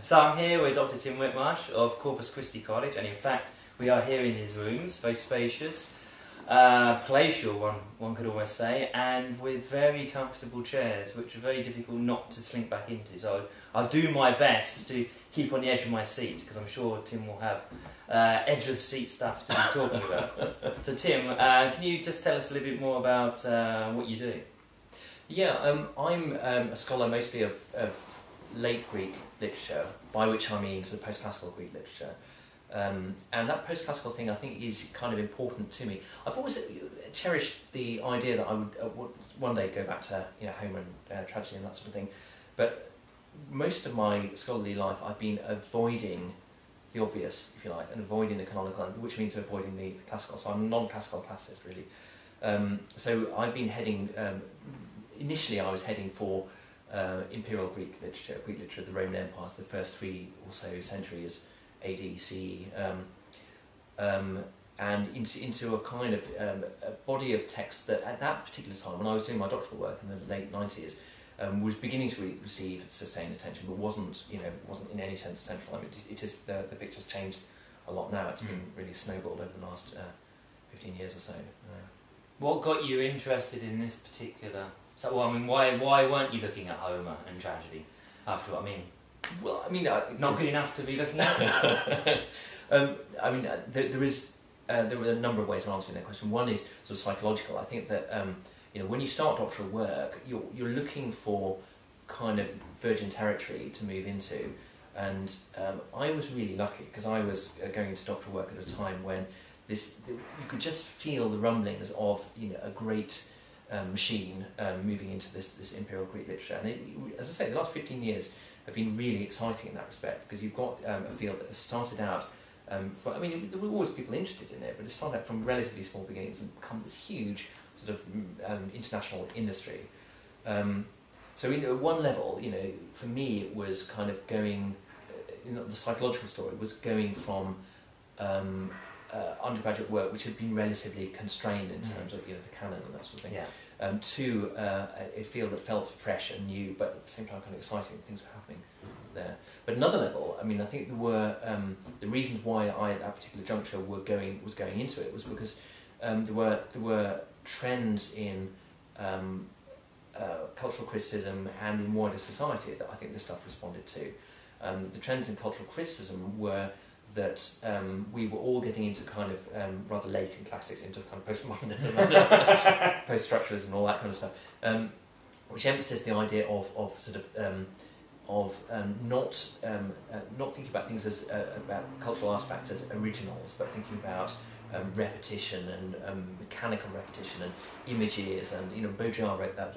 So I'm here with Dr. Tim Whitmarsh of Corpus Christi College, and in fact we are here in his rooms, very spacious, palatial one could almost say, and with very comfortable chairs which are very difficult not to slink back into. So I'll do my best to keep on the edge of my seat, because I'm sure Tim will have edge of the seat stuff to be talking about. So Tim, can you just tell us a little bit more about what you do? Yeah, I'm a scholar mostly of late Greek literature, by which I mean sort of post-classical Greek literature. And that post-classical thing I think is kind of important to me. I've always cherished the idea that I would one day go back to Homer and tragedy and that sort of thing. But most of my scholarly life I've been avoiding the obvious, if you like, and avoiding the canonical, which means avoiding the classical. So I'm a non-classical classicist, really. So I've been heading... initially I was heading for imperial Greek literature of the Roman Empire, so the first 3 or so centuries, AD, CE, and into a kind of a body of text that at that particular time, when I was doing my doctoral work in the late 90s, was beginning to receive sustained attention, but wasn't in any sense central. I mean, it is the picture's changed a lot now. It's been really snowballed over the last 15 years or so. What got you interested in this particular? So, well, I mean, why weren't you looking at Homer and tragedy? After what I mean, well, I mean, not good enough to be looking at. I mean, there were a number of ways of answering that question. One is sort of psychological. I think that when you start doctoral work, you're looking for kind of virgin territory to move into, and I was really lucky because I was going into doctoral work at a time when you could just feel the rumblings of a great machine moving into this imperial Greek literature. And as I say, the last 15 years have been really exciting in that respect, because you've got a field that has started out I mean, there were always people interested in it, but it started out from relatively small beginnings and become this huge sort of international industry. So at one level, for me it was kind of going, the psychological story was going from undergraduate work, which had been relatively constrained in terms of the canon and that sort of thing, to a field that felt fresh and new, but at the same time kind of exciting. Things were happening there. But another level, I mean, I think there were the reasons why I at that particular juncture was going into it was because there were trends in cultural criticism and in wider society that I think this stuff responded to. The trends in cultural criticism were that we were all getting into kind of rather late in classics, into kind of postmodernism and post-structuralism and all that kind of stuff, which emphasised the idea of sort of not thinking about things as about cultural artefacts as originals, but thinking about repetition and mechanical repetition and images. And Baudrillard wrote that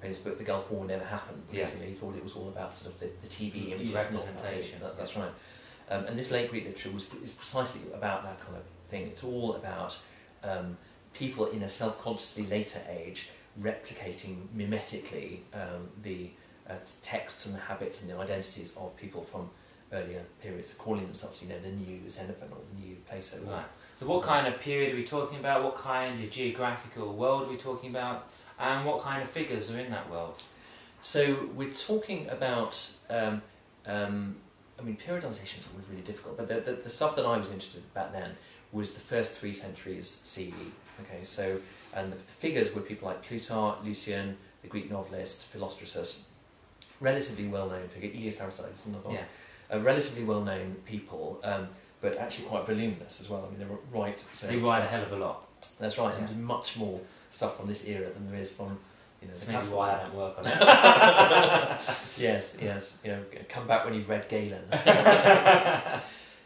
famous book, The Gulf War Never Happened. Basically, he thought it was all about sort of the TV images, representation. That's right. And this late Greek literature is precisely about that kind of thing. It's all about people in a self-consciously later age replicating mimetically the texts and the habits and the identities of people from earlier periods, calling themselves the new Xenophon or the new Plato. Right. So what kind of period are we talking about? What kind of geographical world are we talking about? And what kind of figures are in that world? So we're talking about... I mean, periodisation is always really difficult, but the stuff that I was interested in back then was the first 3 centuries CE. Okay, so, and the figures were people like Plutarch, Lucian, the Greek novelist, Philostratus, relatively well-known figure, Elias Aristides, relatively well-known people, but actually quite voluminous as well. I mean, they were They write a hell of a lot. That's right, and do much more stuff from this era than there is from... That's maybe why I don't work on it. Yes, come back when you've read Galen.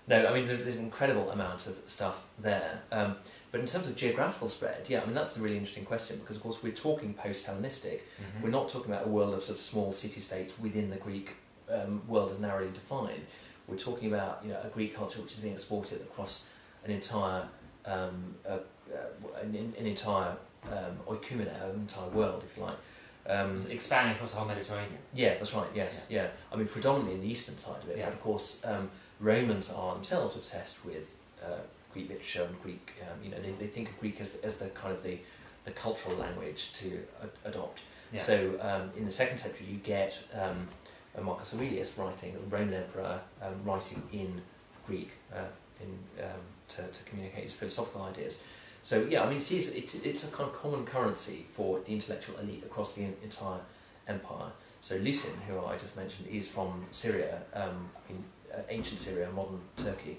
No, I mean, there's an incredible amount of stuff there. But in terms of geographical spread, I mean, that's the really interesting question, because, of course, we're talking post-Hellenistic. Mm-hmm. We're not talking about a world of sort of small city-states within the Greek world as narrowly defined. We're talking about, a Greek culture which is being exported across an entire oikumene, an entire world, if you like. Expanding across the whole Mediterranean. Yeah, that's right, yes, yeah. I mean, predominantly in the eastern side of it, but of course Romans are themselves obsessed with Greek literature and Greek, they think of Greek as the kind of the cultural language to adopt. Yeah. So in the 2nd century you get Marcus Aurelius writing, a Roman emperor, writing in Greek to communicate his philosophical ideas. So yeah, I mean, it's a kind of common currency for the intellectual elite across the entire empire. So Lucian, who I just mentioned, is from Syria, ancient Syria, modern Turkey,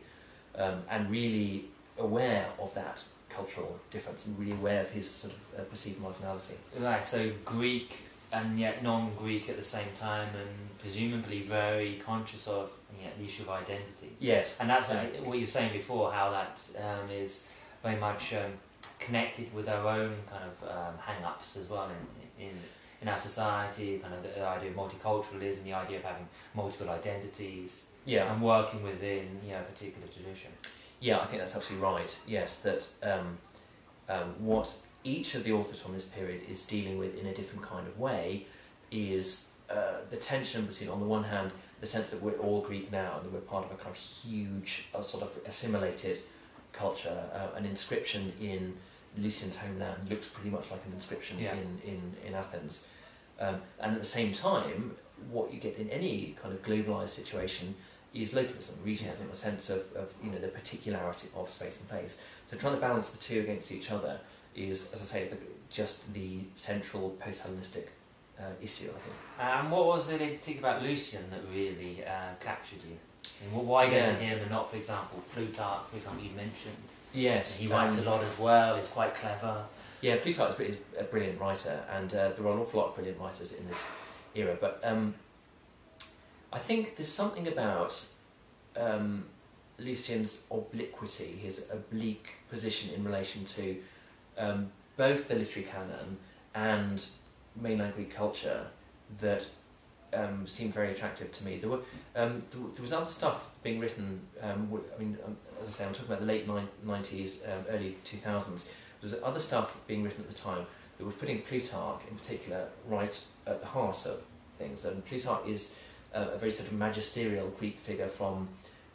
and really aware of that cultural difference and really aware of his sort of perceived marginality. Right, so Greek and yet non-Greek at the same time, and presumably very conscious of the issue of identity. Yes. And that's what you were saying before, how that is very much connected with our own kind of hang-ups as well in our society, kind of the idea of multiculturalism, the idea of having multiple identities, and working within a particular tradition. Yeah, I think that's absolutely right. Yes, that what each of the authors from this period is dealing with in a different kind of way is the tension between, on the one hand, the sense that we're all Greek now and that we're part of a kind of huge, sort of assimilated culture. An inscription in Lucian's homeland looks pretty much like an inscription in Athens. And at the same time, what you get in any kind of globalised situation is localism, regionalism, a sense of the particularity of space and place. So trying to balance the two against each other is, as I say, just the central post-Hellenistic issue, I think. And what was it in particular about Lucian that really captured you? And why go to him and not, for example, Plutarch, for example, you mentioned? Yes. He writes a lot as well, he's quite clever. Yeah, Plutarch is a brilliant writer, and there are an awful lot of brilliant writers in this era, but I think there's something about Lucian's obliquity, his oblique position in relation to both the literary canon and mainland Greek culture that seemed very attractive to me. There was other stuff being written, as I say, I'm talking about the late 90s, early 2000s. There was other stuff being written at the time that was putting Plutarch in particular right at the heart of things. And Plutarch is a very sort of magisterial Greek figure from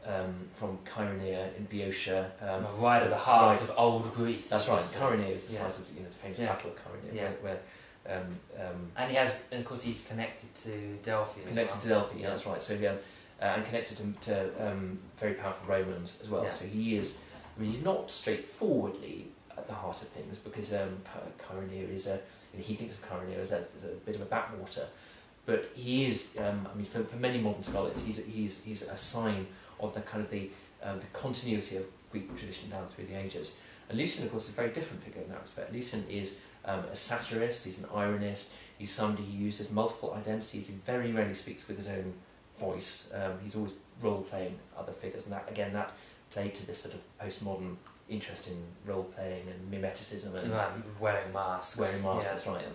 Chaeronea in Boeotia. Right at the heart of old Greece. That's right. Chaeronea is the site of the famous Battle of Chaeronea, where and he has, and of course, he's connected to Delphi. To Delphi, that's right. So and connected to very powerful Romans as well. Yeah. So he is. I mean, he's not straightforwardly at the heart of things because Chaeronea is he thinks of Chaeronea as a bit of a backwater, but he is. For many modern scholars, he's a sign of the kind of the continuity of Greek tradition down through the ages. And Lucian, of course, is a very different figure in that respect. Lucian is a satirist, he's an ironist, he's somebody who uses multiple identities, he very rarely speaks with his own voice, he's always role-playing other figures, and that played to this sort of postmodern interest in role-playing and mimeticism and wearing masks. That's right.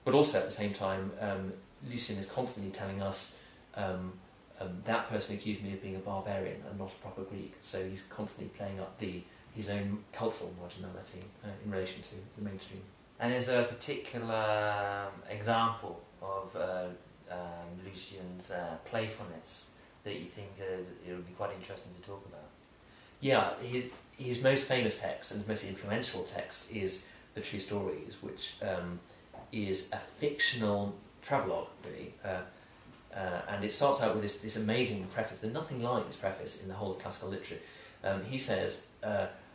But also at the same time, Lucian is constantly telling us that person accused me of being a barbarian and not a proper Greek, so he's constantly playing up his own cultural marginality in relation to the mainstream. And is there a particular example of Lucian's playfulness that you think it would be quite interesting to talk about? Yeah, his most famous text and his most influential text is The True Stories, which is a fictional travelogue, really. And it starts out with this amazing preface. There's nothing like this preface in the whole of classical literature. He says,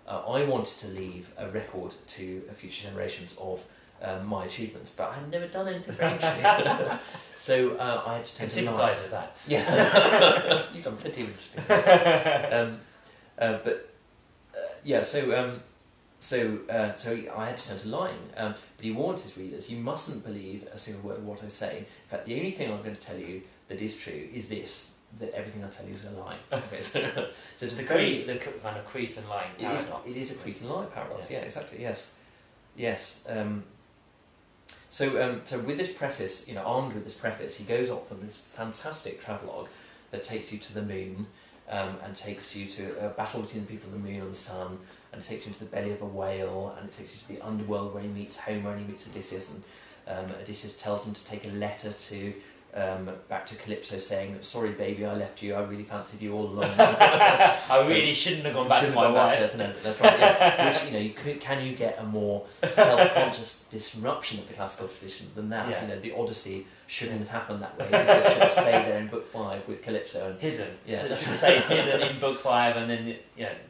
I wanted to leave a record to future generations of my achievements, but I had never done anything very interesting. So I had to take a lie. Sympathise with that. Yeah, you've done plenty of interesting things. So I had to turn to lying. But he warned his readers, you mustn't believe a single word of what I say. In fact, the only thing I'm going to tell you that is true is this, that everything I tell you is a lie. Okay, so it's the kind of Cretan lying paradox. It is a Cretan lying paradox, yeah, exactly, yes. So with this preface, armed with this preface, he goes off on this fantastic travelogue that takes you to the moon, and takes you to a battle between the people of the moon and the sun, and it takes you into the belly of a whale, and it takes you to the underworld where he meets Homer and he meets Odysseus, and Odysseus tells him to take a letter to back to Calypso saying, "Sorry, baby, I left you. I really fancied you all along." I really shouldn't have gone back to my wife. No, that's right. Yeah. Which can you get a more self-conscious disruption of the classical tradition than that? Yeah. The Odyssey shouldn't have happened that way. It should have stayed there in Book 5 with Calypso and hidden. Yeah, so that's say hidden in Book 5, and then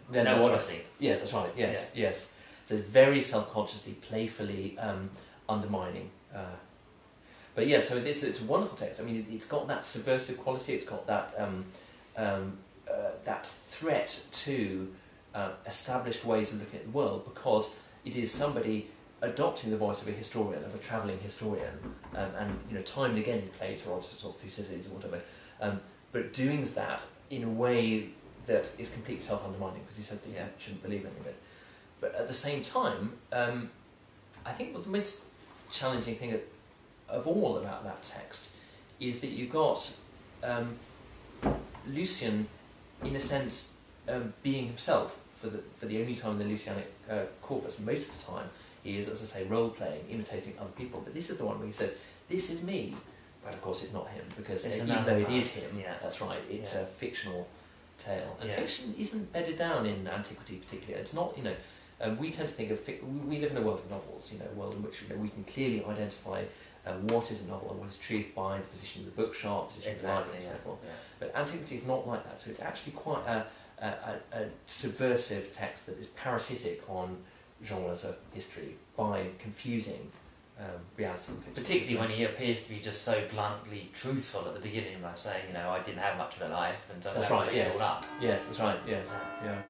then no that's Odyssey. Right. Yeah, that's right. Yes. So very self-consciously, playfully undermining. But yeah, so it's a wonderful text. I mean, it's got that subversive quality. It's got that that threat to established ways of looking at the world, because it is somebody adopting the voice of a historian, of a travelling historian, and time and again he plays Herodotus or Thucydides or whatever, but doing that in a way that is completely self-undermining, because he said that you shouldn't believe any of it. But at the same time, I think what the most challenging thing of all about that text is that you've got Lucian, in a sense, being himself for the only time in the Lucianic corpus. Most of the time he is, as I say, role-playing, imitating other people. But this is the one where he says, "This is me," but of course it's not him, because even though it is him, that's right, it's a fictional tale. And fiction isn't bedded down in antiquity particularly. It's not, we tend to think of, we live in a world of novels, a world in which we can clearly identify what is a novel and what is truth by the position of the bookshop, position of the library, and so forth. Yeah. But antiquity is not like that, so it's actually quite a subversive text that is parasitic on genres of history by confusing reality and fiction. Particularly when he appears to be just so bluntly truthful at the beginning by saying, I didn't have much of a life and don't have to give it all up. Yes, that's right, yes. Yeah.